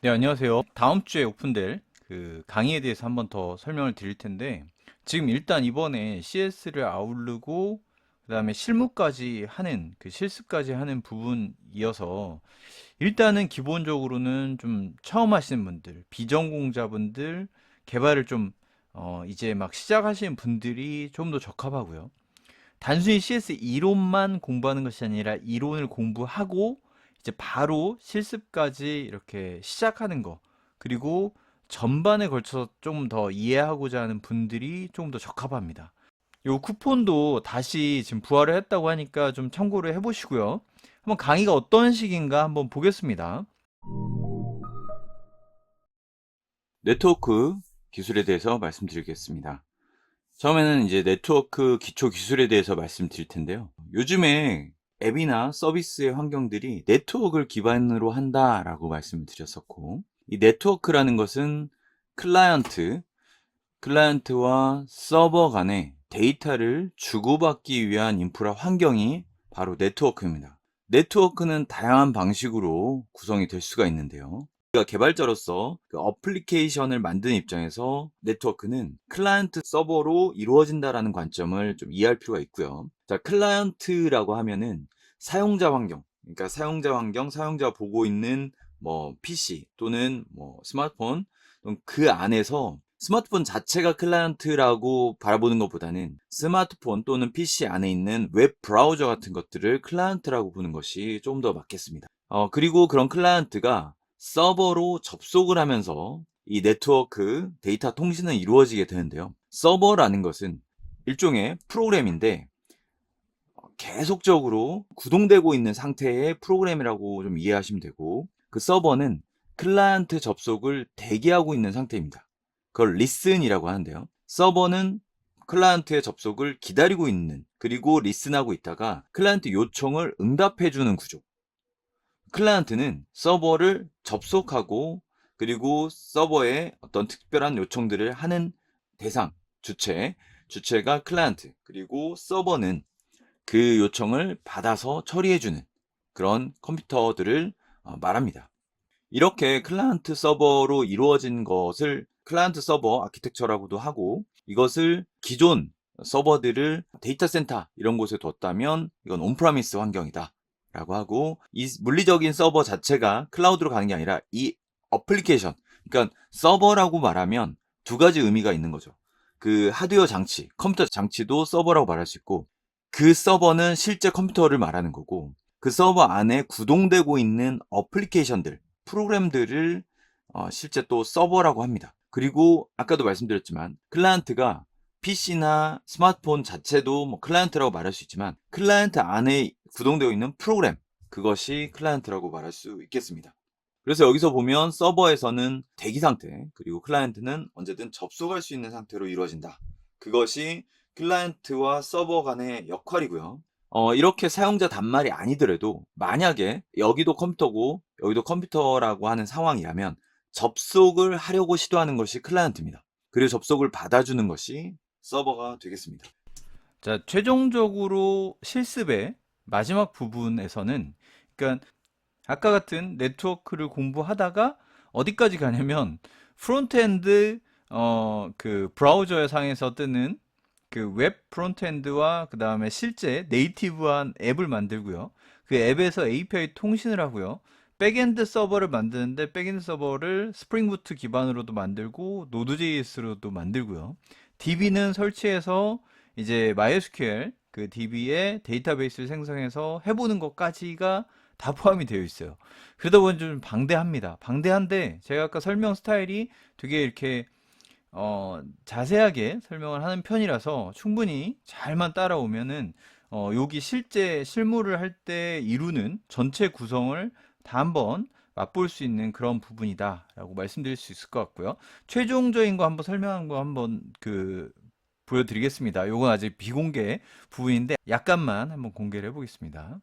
네, 안녕하세요. 다음 주에 오픈될 그 강의에 대해서 한번 더 설명을 드릴 텐데, 지금 일단 이번에 CS를 아우르고, 그다음에 실무까지 하는, 그 실습까지 하는 부분이어서, 일단은 기본적으로는 좀 처음 하시는 분들, 비전공자분들, 개발을 좀, 이제 막 시작하시는 분들이 좀 더 적합하고요. 단순히 CS 이론만 공부하는 것이 아니라 이론을 공부하고 이제 바로 실습까지 이렇게 시작하는 거. 그리고 전반에 걸쳐서 좀 더 이해하고자 하는 분들이 좀 더 적합합니다. 요 쿠폰도 다시 지금 부활을 했다고 하니까 좀 참고를 해보시고요. 한번 강의가 어떤 식인가 한번 보겠습니다. 네트워크 기술에 대해서 말씀드리겠습니다. 처음에는 이제 네트워크 기초 기술에 대해서 말씀드릴 텐데요. 요즘에 앱이나 서비스의 환경들이 네트워크를 기반으로 한다라고 말씀을 드렸었고, 이 네트워크라는 것은 클라이언트, 클라이언트와 서버 간의 데이터를 주고받기 위한 인프라 환경이 바로 네트워크입니다. 네트워크는 다양한 방식으로 구성이 될 수가 있는데요. 우리가 개발자로서 그 어플리케이션을 만드는 입장에서 네트워크는 클라이언트 서버로 이루어진다라는 관점을 좀 이해할 필요가 있고요. 자, 클라이언트라고 하면은 사용자 환경, 그러니까 사용자 환경, 사용자가 보고 있는 뭐 PC 또는 뭐 스마트폰, 그 안에서 스마트폰 자체가 클라이언트라고 바라보는 것보다는 스마트폰 또는 PC 안에 있는 웹 브라우저 같은 것들을 클라이언트라고 보는 것이 좀 더 맞겠습니다. 그리고 그런 클라이언트가 서버로 접속을 하면서 이 네트워크 데이터 통신은 이루어지게 되는데요. 서버라는 것은 일종의 프로그램인데 계속적으로 구동되고 있는 상태의 프로그램이라고 좀 이해하시면 되고, 그 서버는 클라이언트 접속을 대기하고 있는 상태입니다. 그걸 리슨이라고 하는데요. 서버는 클라이언트의 접속을 기다리고 있는, 그리고 리슨하고 있다가 클라이언트 요청을 응답해주는 구조. 클라이언트는 서버를 접속하고 그리고 서버에 어떤 특별한 요청들을 하는 대상, 주체가 클라이언트, 그리고 서버는 그 요청을 받아서 처리해주는 그런 컴퓨터들을 말합니다. 이렇게 클라이언트 서버로 이루어진 것을 클라이언트 서버 아키텍처라고도 하고, 이것을 기존 서버들을 데이터 센터 이런 곳에 뒀다면 이건 온프라미스 환경이다 라고 하고, 이 물리적인 서버 자체가 클라우드로 가는 게 아니라 이 어플리케이션, 그러니까 서버라고 말하면 두 가지 의미가 있는 거죠. 그 하드웨어 장치, 컴퓨터 장치도 서버라고 말할 수 있고, 그 서버는 실제 컴퓨터를 말하는 거고, 그 서버 안에 구동되고 있는 어플리케이션들, 프로그램들을 실제 또 서버라고 합니다. 그리고 아까도 말씀드렸지만 클라이언트가 PC나 스마트폰 자체도 뭐 클라이언트라고 말할 수 있지만, 클라이언트 안에 구동되어 있는 프로그램, 그것이 클라이언트라고 말할 수 있겠습니다. 그래서 여기서 보면 서버에서는 대기 상태, 그리고 클라이언트는 언제든 접속할 수 있는 상태로 이루어진다. 그것이 클라이언트와 서버 간의 역할이고요. 이렇게 사용자 단말이 아니더라도 만약에 여기도 컴퓨터고 여기도 컴퓨터라고 하는 상황이라면 접속을 하려고 시도하는 것이 클라이언트입니다. 그리고 접속을 받아주는 것이 서버가 되겠습니다. 자, 최종적으로 실습의 마지막 부분에서는, 그러니까 아까 같은 네트워크를 공부하다가 어디까지 가냐면 프론트엔드 그 브라우저 상에서 뜨는 그 웹 프론트엔드와 그 다음에 실제 네이티브한 앱을 만들고요. 그 앱에서 API 통신을 하고요. 백엔드 서버를 만드는데 백엔드 서버를 스프링 부트 기반으로도 만들고 노드.js로도 만들고요. DB는 설치해서 이제 MySQL 그 DB에 데이터베이스를 생성해서 해보는 것까지가 다 포함이 되어 있어요. 그러다 보니 좀 방대합니다. 방대한데 제가 아까 설명 스타일이 되게 이렇게 자세하게 설명을 하는 편이라서 충분히 잘만 따라오면은 여기 실제 실무를 할 때 이루는 전체 구성을 다 한번 맛볼 수 있는 그런 부분이다라고 말씀드릴 수 있을 것 같고요. 최종적인 거 한번 설명한 거 한번 그 보여드리겠습니다. 요건 아직 비공개 부분인데 약간만 한번 공개를 해보겠습니다.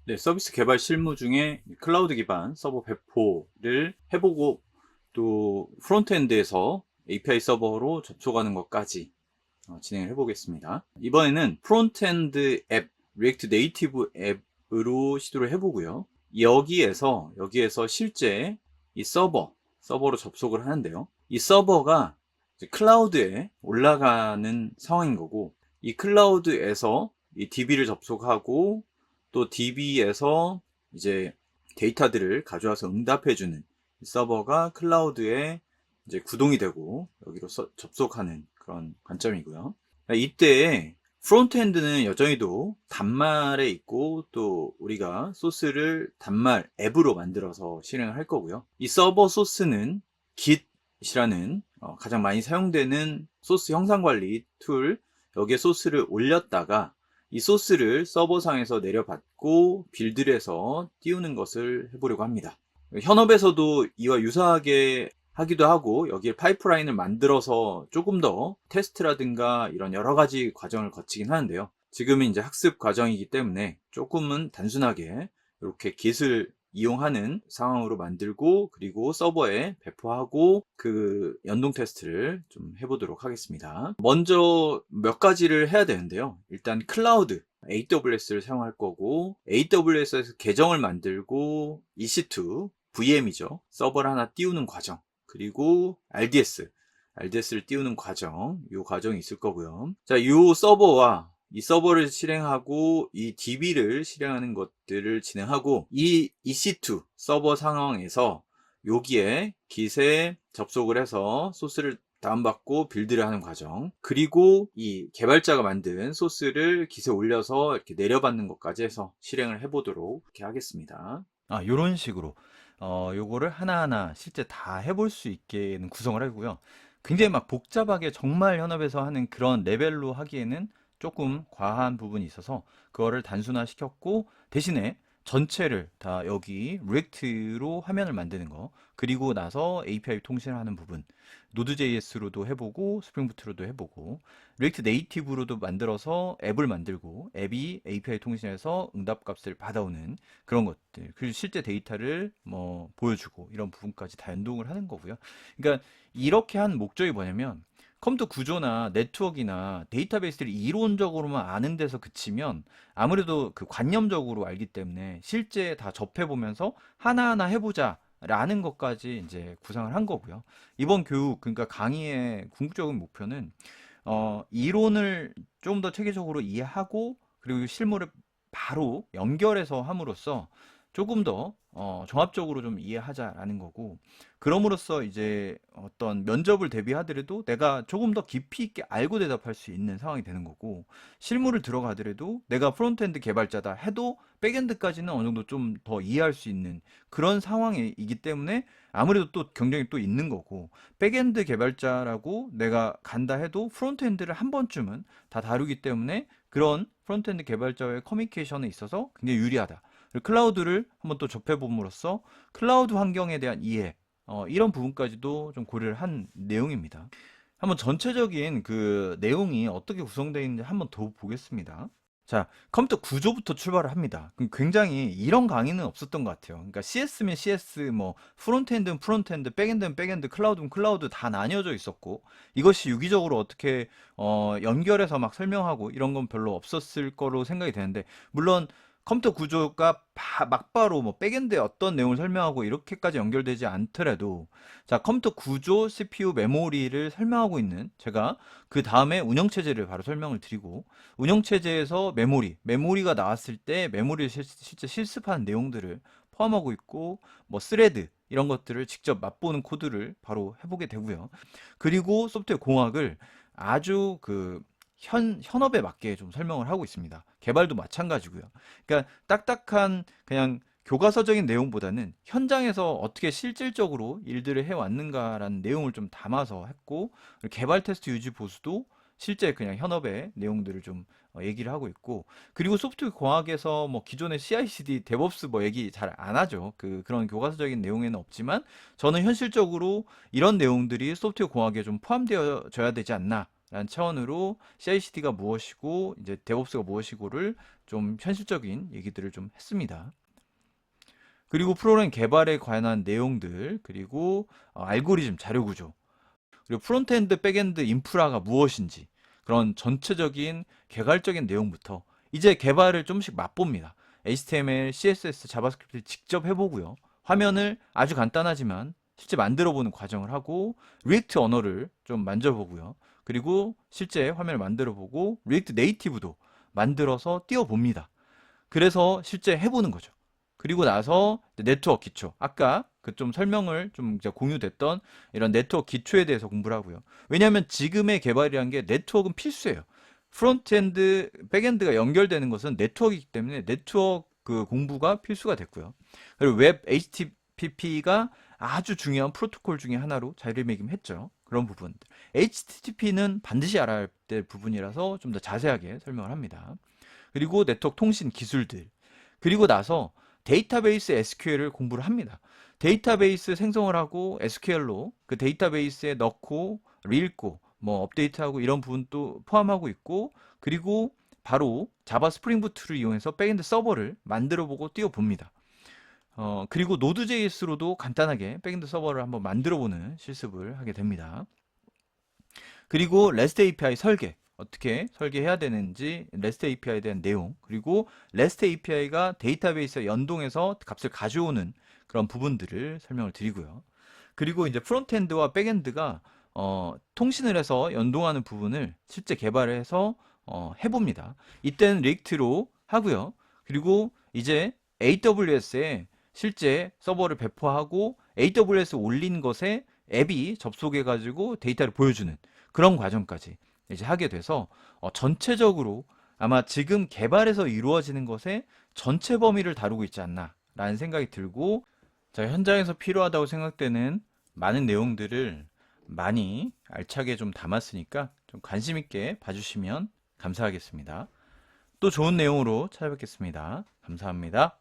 네, 서비스 개발 실무 중에 클라우드 기반 서버 배포를 해보고, 또 프론트엔드에서 API 서버로 접촉하는 것까지 진행을 해보겠습니다. 이번에는 프론트엔드 앱, 리액트 네이티브 앱으로 시도를 해보고요. 여기에서 실제 이 서버로 접속을 하는데요. 이 서버가 이제 클라우드에 올라가는 상황인 거고, 이 클라우드에서 이 DB를 접속하고, 또 DB에서 이제 데이터들을 가져와서 응답해주는 이 서버가 클라우드에 이제 구동이 되고, 여기로 접속하는 그런 관점이고요. 이때 프론트엔드는 여전히도 단말에 있고, 또 우리가 소스를 단말 앱으로 만들어서 실행을 할 거고요. 이 서버 소스는 Git이라는 가장 많이 사용되는 소스 형상 관리 툴, 여기에 소스를 올렸다가 이 소스를 서버상에서 내려받고 빌드를 해서 띄우는 것을 해보려고 합니다. 현업에서도 이와 유사하게 하기도 하고, 여기에 파이프라인을 만들어서 조금 더 테스트라든가 이런 여러 가지 과정을 거치긴 하는데요. 지금은 이제 학습 과정이기 때문에 조금은 단순하게 이렇게 Git을 이용하는 상황으로 만들고, 그리고 서버에 배포하고 그 연동 테스트를 좀 해보도록 하겠습니다. 먼저 몇 가지를 해야 되는데요. 일단 클라우드 AWS를 사용할 거고, AWS에서 계정을 만들고 EC2 VM이죠. 서버를 하나 띄우는 과정, 그리고 RDS를 띄우는 과정, 이 과정이 있을 거고요. 자, 이 서버와 이 서버를 실행하고 이 DB를 실행하는 것들을 진행하고, 이 EC2 서버 상황에서 여기에 Git에 접속을 해서 소스를 다운받고 빌드를 하는 과정, 그리고 이 개발자가 만든 소스를 Git에 올려서 이렇게 내려받는 것까지 해서 실행을 해보도록 이렇게 하겠습니다. 요런 식으로 요거를 하나하나 실제 다 해볼 수 있게는 구성을 하고요. 굉장히 막 복잡하게 정말 현업에서 하는 그런 레벨로 하기에는 조금 과한 부분이 있어서 그거를 단순화 시켰고, 대신에 전체를 다 여기 리액트로 화면을 만드는 거, 그리고 나서 API 통신하는 부분, 노드.js로도 해보고 스프링부트로도 해보고, 리액트 네이티브로도 만들어서 앱을 만들고, 앱이 API 통신해서 응답값을 받아오는 그런 것들, 그리고 실제 데이터를 뭐 보여주고, 이런 부분까지 다 연동을 하는 거고요. 그러니까 이렇게 한 목적이 뭐냐면, 컴퓨터 구조나 네트워크나 데이터베이스를 이론적으로만 아는 데서 그치면 아무래도 그 관념적으로 알기 때문에 실제 다 접해보면서 하나하나 해보자 라는 것까지 이제 구상을 한 거고요. 이번 교육, 그러니까 강의의 궁극적인 목표는 이론을 좀 더 체계적으로 이해하고, 그리고 실무를 바로 연결해서 함으로써 조금 더 종합적으로 좀 이해하자라는 거고, 그럼으로써 이제 어떤 면접을 대비하더라도 내가 조금 더 깊이 있게 알고 대답할 수 있는 상황이 되는 거고, 실무를 들어가더라도 내가 프론트엔드 개발자다 해도 백엔드까지는 어느 정도 좀 더 이해할 수 있는 그런 상황이기 때문에 아무래도 또 경쟁이 또 있는 거고, 백엔드 개발자라고 내가 간다 해도 프론트엔드를 한 번쯤은 다 다루기 때문에 그런 프론트엔드 개발자와의 커뮤니케이션에 있어서 굉장히 유리하다. 그리고 클라우드를 한번 또 접해봄으로써 클라우드 환경에 대한 이해, 이런 부분까지도 좀 고려를 한 내용입니다. 한번 전체적인 그 내용이 어떻게 구성되어 있는지 한번 더 보겠습니다. 자, 컴퓨터 구조부터 출발을 합니다. 그럼 굉장히 이런 강의는 없었던 것 같아요. 그러니까 CS면 CS, 뭐 프론트엔드는 프론트엔드, 백엔드는 백엔드, 클라우드는 클라우드 다 나뉘어져 있었고, 이것이 유기적으로 어떻게 연결해서 막 설명하고 이런 건 별로 없었을 거로 생각이 되는데, 물론 컴퓨터 구조가 막바로 뭐 백엔드에 어떤 내용을 설명하고 이렇게까지 연결되지 않더라도, 자, 컴퓨터 구조, CPU, 메모리를 설명하고 있는 제가 그 다음에 운영체제를 바로 설명을 드리고, 운영체제에서 메모리가 나왔을 때 메모리를 실제 실습하는 내용들을 포함하고 있고, 뭐 스레드 이런 것들을 직접 맛보는 코드를 바로 해보게 되고요. 그리고 소프트웨어 공학을 아주 그 현업에 맞게 좀 설명을 하고 있습니다. 개발도 마찬가지고요. 그러니까 딱딱한 그냥 교과서적인 내용보다는 현장에서 어떻게 실질적으로 일들을 해왔는가라는 내용을 좀 담아서 했고, 그리고 개발 테스트 유지 보수도 실제 그냥 현업의 내용들을 좀 얘기를 하고 있고, 그리고 소프트웨어 공학에서 뭐 기존의 CI/CD, 데브옵스 뭐 얘기 잘 안 하죠. 그런 교과서적인 내용에는 없지만 저는 현실적으로 이런 내용들이 소프트웨어 공학에 좀 포함되어져야 되지 않나 라는 차원으로 CI/CD가 무엇이고 이제 데브옵스가 무엇이고를 좀 현실적인 얘기들을 좀 했습니다. 그리고 프로그램 개발에 관한 내용들, 그리고 알고리즘, 자료구조, 그리고 프론트엔드, 백엔드 인프라가 무엇인지 그런 전체적인 개괄적인 내용부터 이제 개발을 좀씩 맛봅니다. HTML, CSS, 자바스크립트 직접 해보고요. 화면을 아주 간단하지만 실제 만들어보는 과정을 하고 리액트 언어를 좀 만져보고요. 그리고 실제 화면을 만들어보고 리액트 네이티브도 만들어서 띄워봅니다. 그래서 실제 해보는 거죠. 그리고 나서 네트워크 기초, 아까 그 좀 설명을 좀 이제 공유됐던 이런 네트워크 기초에 대해서 공부를 하고요. 왜냐하면 지금의 개발이란 게 네트워크는 필수예요. 프론트엔드, 백엔드가 연결되는 것은 네트워크이기 때문에 네트워크 그 공부가 필수가 됐고요. 그리고 웹 HTTP가 아주 중요한 프로토콜 중에 하나로 자리매김했죠. 그런 부분들. HTTP는 반드시 알아야 될 부분이라서 좀 더 자세하게 설명을 합니다. 그리고 네트워크 통신 기술들. 그리고 나서 데이터베이스 SQL을 공부를 합니다. 데이터베이스 생성을 하고 SQL로 그 데이터베이스에 넣고 읽고 뭐 업데이트하고 이런 부분도 포함하고 있고, 그리고 바로 자바 스프링 부트를 이용해서 백엔드 서버를 만들어 보고 띄워 봅니다. 그리고 노드.js로도 간단하게 백엔드 서버를 한번 만들어 보는 실습을 하게 됩니다. 그리고 REST API 설계, 어떻게 설계해야 되는지, REST API에 대한 내용, 그리고 REST API가 데이터베이스에 연동해서 값을 가져오는 그런 부분들을 설명을 드리고요. 그리고 이제 프론트엔드와 백엔드가 통신을 해서 연동하는 부분을 실제 개발을 해서 해봅니다. 이때는 리액트로 하고요. 그리고 이제 AWS에 실제 서버를 배포하고 AWS 올린 것에 앱이 접속해가지고 데이터를 보여주는 그런 과정까지 이제 하게 돼서 전체적으로 아마 지금 개발에서 이루어지는 것의 전체 범위를 다루고 있지 않나 라는 생각이 들고, 자, 현장에서 필요하다고 생각되는 많은 내용들을 많이 알차게 좀 담았으니까 좀 관심 있게 봐주시면 감사하겠습니다. 또 좋은 내용으로 찾아뵙겠습니다. 감사합니다.